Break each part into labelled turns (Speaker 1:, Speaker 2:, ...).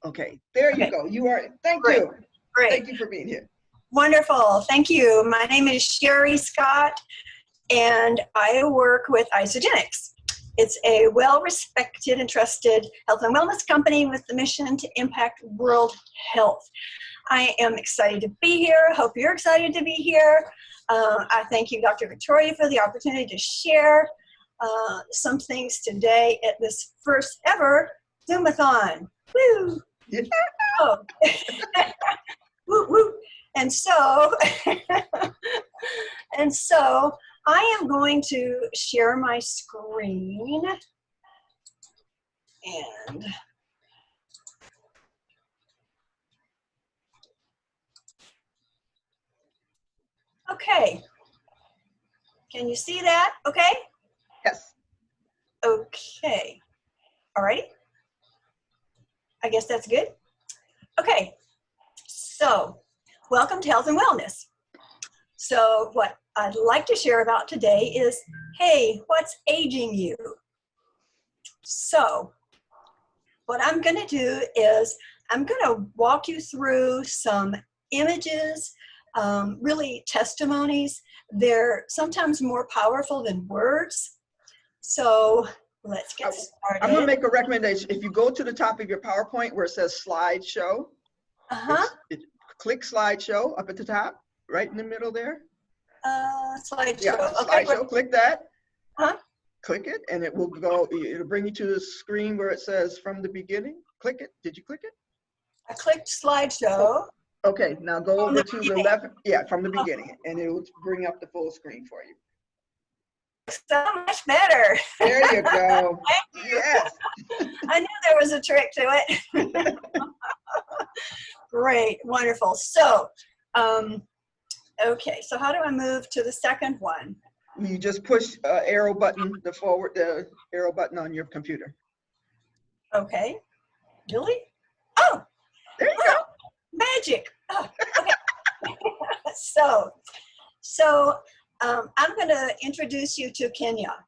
Speaker 1: Okay, there you
Speaker 2: Okay.
Speaker 1: go. You are, thank
Speaker 2: Great.
Speaker 1: you.
Speaker 2: Great.
Speaker 1: Thank you for being here.
Speaker 2: Wonderful. Thank you. My name is Sherry Scott, and I work with Isogenics. It's a well-respected and trusted health and wellness company with the mission to impact world health. I am excited to be here. Hope you're excited to be here. I thank you, Dr. Victoria, for the opportunity to share some things today at this first ever Zoomathon. Woo!
Speaker 1: Yeah.
Speaker 2: Oh. Woo, woo. And so, I am going to share my screen and okay. Can you see that? Okay?
Speaker 1: Yes.
Speaker 2: Okay. All right. I guess that's good. Okay. So, welcome to Health and Wellness. So, what I'd like to share about today is, hey, what's aging you? So, what I'm going to do is I'm going to walk you through some images, really testimonies. They're sometimes more powerful than words. So let's get started.
Speaker 1: I'm going to make a recommendation. If you go to the top of your PowerPoint where it says slideshow, click slideshow up at the top, right in the middle there.
Speaker 2: Slideshow.
Speaker 1: Yeah,
Speaker 2: Okay,
Speaker 1: slideshow. Click that.
Speaker 2: Click
Speaker 1: it, and it will go. It'll bring you to the screen where it says from the beginning. Click it. Did you click it?
Speaker 2: I clicked slideshow.
Speaker 1: Okay, now go over to the left. Yeah, from the beginning, and it will bring up the full screen for you.
Speaker 2: So much better.
Speaker 1: There you go. Yes.
Speaker 2: I knew there was a trick to it. Great, wonderful. So, okay, so how do I move to the second one?
Speaker 1: You just push arrow button, the arrow button on your computer.
Speaker 2: Okay. Really? Oh,
Speaker 1: there you go.
Speaker 2: Magic. Oh, okay. So I'm going to introduce you to Kenya.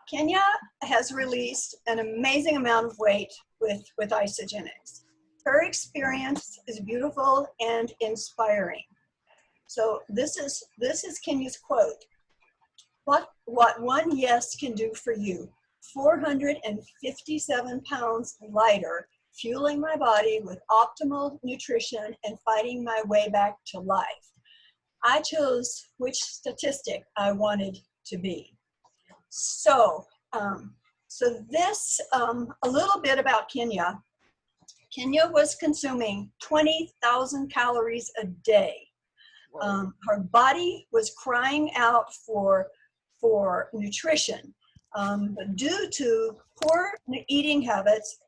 Speaker 2: Kenya has released an amazing amount of weight with Isogenics. Her experience is beautiful and inspiring. So this is Kenya's quote. What one yes can do for you. 457 pounds lighter, fueling my body with optimal nutrition and fighting my way back to life. I chose which statistic I wanted to be. So, this, a little bit about Kenya. Kenya was consuming 20,000 calories a day. Her body was crying out for nutrition. But due to poor eating habits,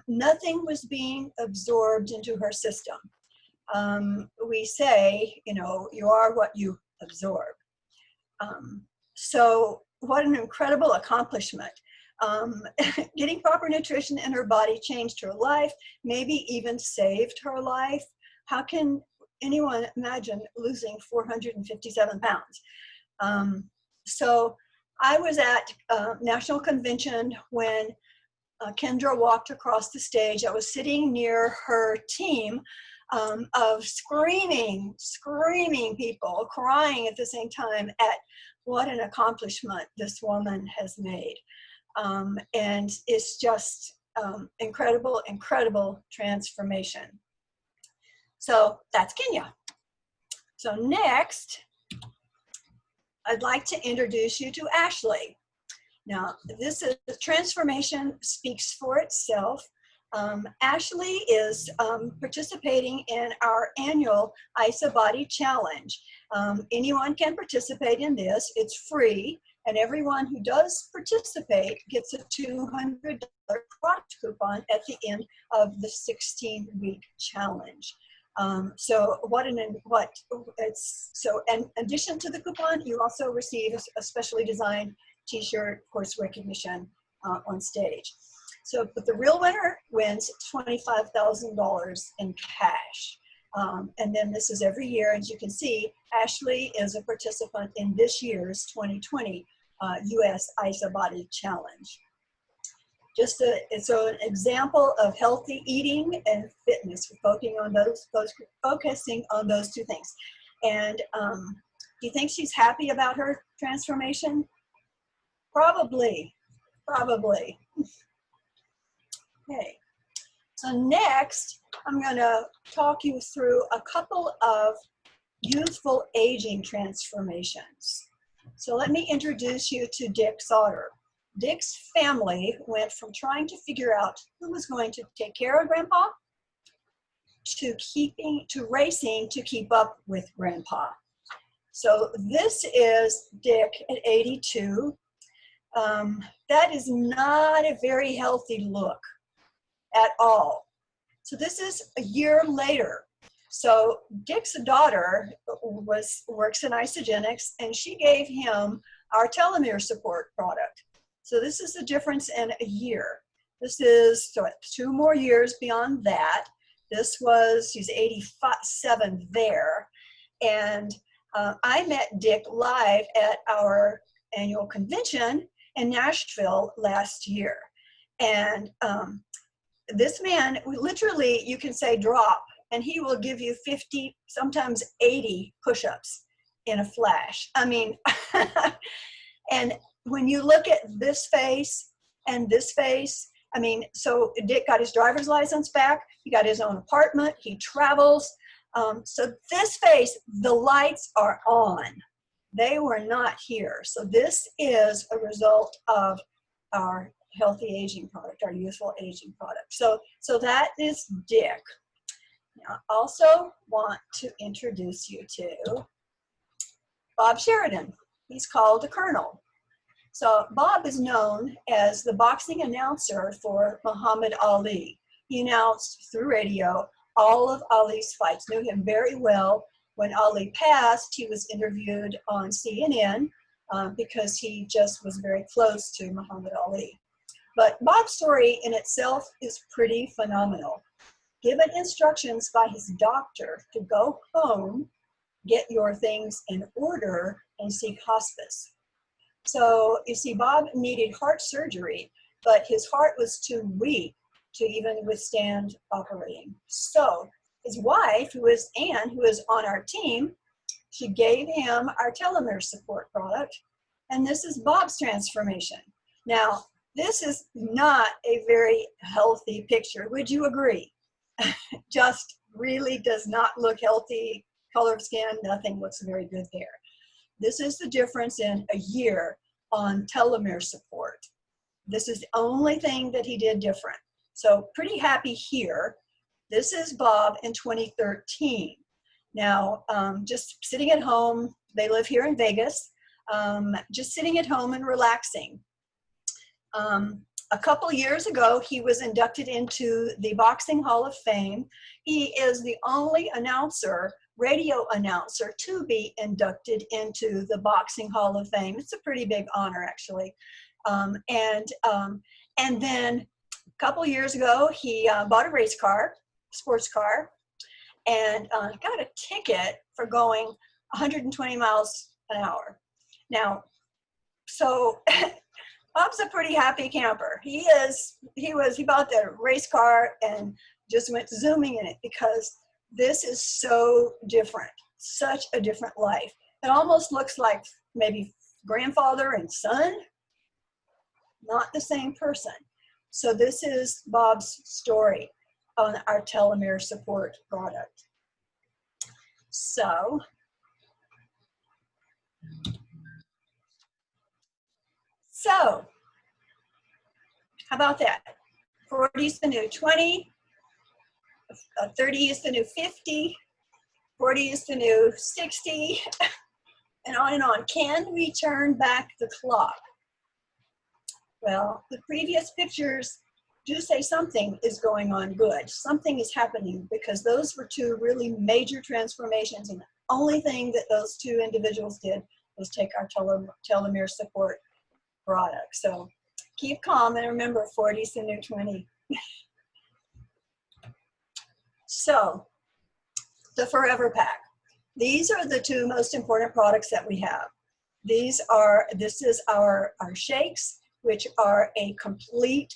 Speaker 2: nothing was being absorbed into her system. We say, you are what you absorb. So what an incredible accomplishment. Getting proper nutrition in her body changed her life, maybe even saved her life. How can anyone imagine losing 457 pounds? So I was at National Convention when Kendra walked across the stage. I was sitting near her team of screaming people, crying at the same time at what an accomplishment this woman has made. And it's just incredible transformation. So that's Kenya. So next, I'd like to introduce you to Ashley. Now, this is transformation speaks for itself. Ashley is participating in our annual ISA-Body Challenge. Anyone can participate in this. It's free, and everyone who does participate gets a $200 product coupon at the end of the 16-week challenge. So in addition to the coupon, you also receive a specially designed t-shirt, course recognition on stage. So, but the real winner wins $25,000 in cash. And then this is every year. As you can see, Ashley is a participant in this year's 2020 US ISA Body Challenge. It's an example of healthy eating and fitness. We're focusing on those two things. And do you think she's happy about her transformation? Probably. Okay. So next, I'm going to talk you through a couple of youthful aging transformations. So let me introduce you to Dick Sauter. Dick's family went from trying to figure out who was going to take care of Grandpa to racing to keep up with Grandpa. So this is Dick at 82. That is not a very healthy look at all. So this is a year later. So Dick's daughter works in isogenics, and she gave him our telomere support product. So this is the difference in a year. This is 2 more years beyond that. He's 87 there. And I met Dick live at our annual convention in Nashville last year. And this man, literally, you can say drop, and he will give you 50, sometimes 80 push-ups in a flash. I mean, and when you look at this face and this face, I mean, so Dick got his driver's license back. He got his own apartment. He travels. So this face, the lights are on. They were not here. So this is a result of our healthy aging product, our youthful aging product. So that is Dick. Now, I also want to introduce you to Bob Sheridan. He's called the Colonel. So Bob is known as the boxing announcer for Muhammad Ali. He announced through radio all of Ali's fights, knew him very well. When Ali passed, he was interviewed on CNN because he just was very close to Muhammad Ali. But Bob's story in itself is pretty phenomenal. Given instructions by his doctor to go home, get your things in order, and seek hospice. So you see, Bob needed heart surgery, but his heart was too weak to even withstand operating. So his wife, who is Anne, who is on our team, she gave him our telomere support product, and this is Bob's transformation. Now, this is not a very healthy picture. Would you agree? Just really does not look healthy. Color of skin, nothing looks very good there. This is the difference in a year on telomere support. This is the only thing that he did different. So pretty happy here. This is Bob in 2013. Now, just sitting at home, they live here in Vegas, just sitting at home and relaxing. A couple years ago, he was inducted into the Boxing Hall of Fame. He is the only radio announcer to be inducted into the Boxing Hall of Fame. It's a pretty big honor, actually. And then a couple years ago, he bought a race car, sports car, and got a ticket for going 120 miles an hour. Now, so Bob's a pretty happy camper. He bought the race car and just went zooming in it because this is so different, such a different life. It almost looks like maybe grandfather and son, not the same person. So this is Bob's story on our telomere support product. So, how about that? 40 is the new 20, 30 is the new 50, 40 is the new 60, and on and on. Can we turn back the clock? Well, the previous pictures do say something is going on good. Something is happening because those were 2 really major transformations, and the only thing that those 2 individuals did was take our telomere support product. So keep calm and remember 40 is the new 20. So the Forever Pack. These are the 2 most important products that we have. This is our shakes, which are a complete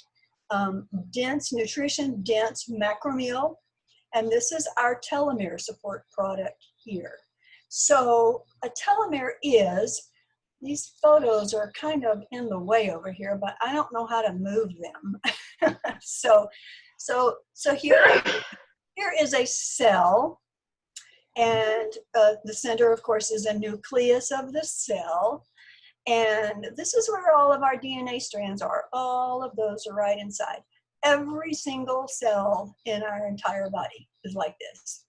Speaker 2: dense nutrition, dense macromeal. And this is our telomere support product here. So a telomere is, these photos are kind of in the way over here, but I don't know how to move them. so here is a cell, and the center, of course, is a nucleus of the cell. And this is where all of our DNA strands are. All of those are right inside. Every single cell in our entire body is like this.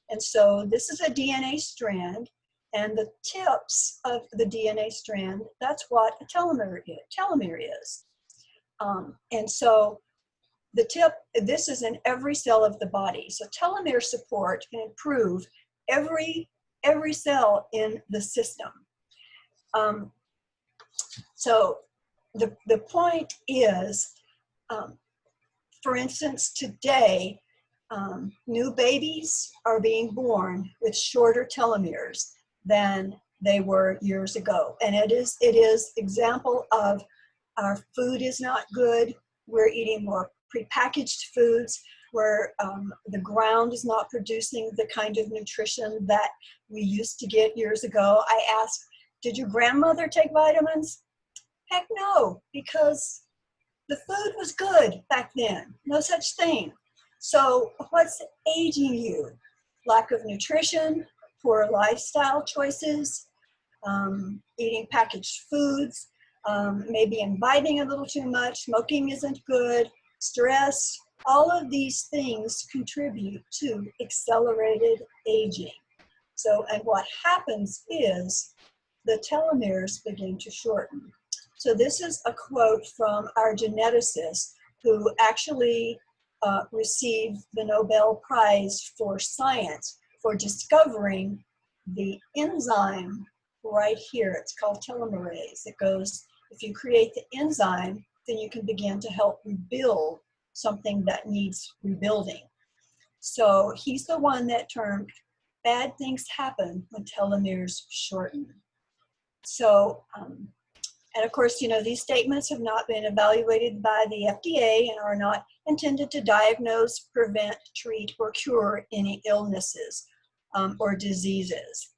Speaker 2: And so this is a DNA strand, and the tips of the DNA strand, that's what a telomere is. And so the tip, this is in every cell of the body. So telomere support can improve every cell in the system. So the point is, for instance, today, new babies are being born with shorter telomeres than they were years ago. And it is example of our food is not good. We're eating more prepackaged foods where the ground is not producing the kind of nutrition that we used to get years ago. I asked, did your grandmother take vitamins? Heck no, because the food was good back then. No such thing. So what's aging you? Lack of nutrition, poor lifestyle choices, eating packaged foods, maybe imbibing a little too much, smoking isn't good, stress. All of these things contribute to accelerated aging. So, and what happens is the telomeres begin to shorten. So this is a quote from our geneticist who actually received the Nobel Prize for Science for discovering the enzyme right here. It's called telomerase. It goes, if you create the enzyme, then you can begin to help rebuild something that needs rebuilding. So he's the one that termed bad things happen when telomeres shorten. So, and of course, you know, these statements have not been evaluated by the FDA and are not intended to diagnose, prevent, treat, or cure any illnesses or diseases.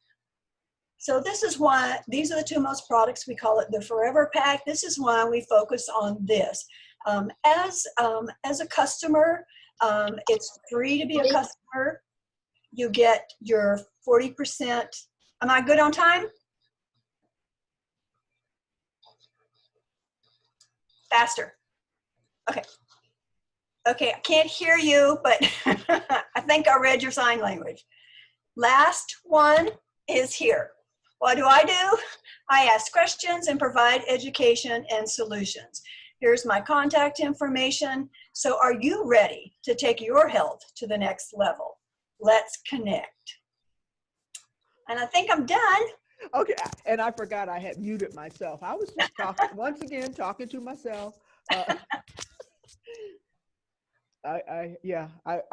Speaker 2: So this is why, these are the two most products. We call it the Forever Pack. This is why we focus on this. As a customer, it's free to be a customer. You get your 40%. Am I good on time? Faster. Okay. Okay, I can't hear you, but I think I read your sign language. Last one is here. What do? I ask questions and provide education and solutions. Here's my contact information. So are you ready to take your health to the next level? Let's connect. And I think I'm done.
Speaker 1: Okay, and I forgot I had muted myself. I was just talking, once again, talking to myself. I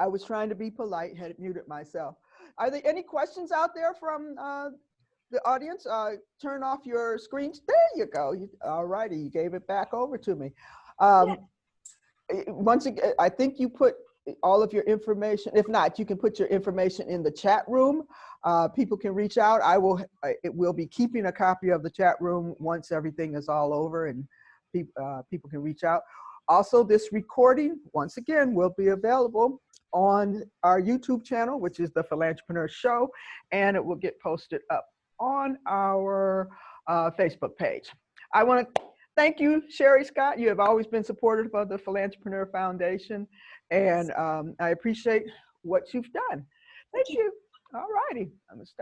Speaker 1: was trying to be polite, had muted myself. Are there any questions out there from the audience? Turn off your screens. There you go. All righty, you gave it back over to me. Once again, I think you put all of your information. If not, you can put your information in the chat room. People can reach out. It will be keeping a copy of the chat room once everything is all over, and people can reach out. Also, this recording, once again, will be available on our YouTube channel, which is the Philanthropreneur Show, and it will get posted up on our Facebook page. I want to thank you, Sherry Scott. You have always been supportive of the Philanthropreneur Foundation, and I appreciate what you've done. Thank you. All righty. I'm gonna stop.